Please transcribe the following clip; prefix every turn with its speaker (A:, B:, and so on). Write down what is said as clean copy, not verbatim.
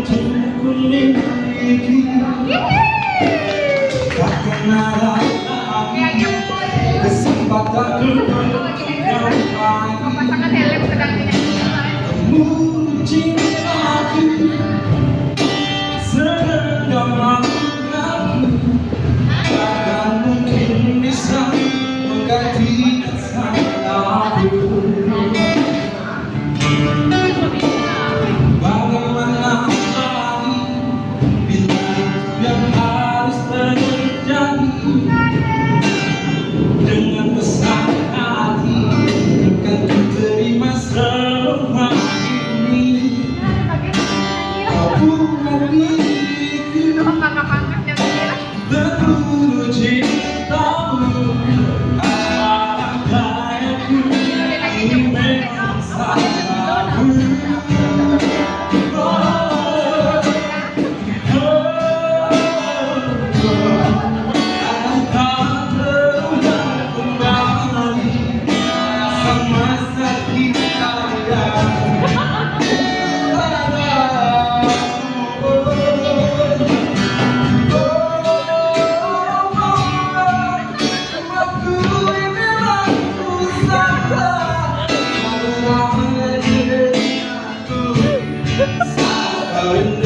A: ku miliki, takkan ada lagi kesempatan yang lain. Kamu cintaku sedalam aku, takkan mungkin bisa mengganti salahku. Bagaimana lagi bila itu yang harus terjadi? Dengan besar hati akan ku terima semua ini. Kau bukan milikku, berguru cintamu. Apakah aku ini memang salahku? Oh,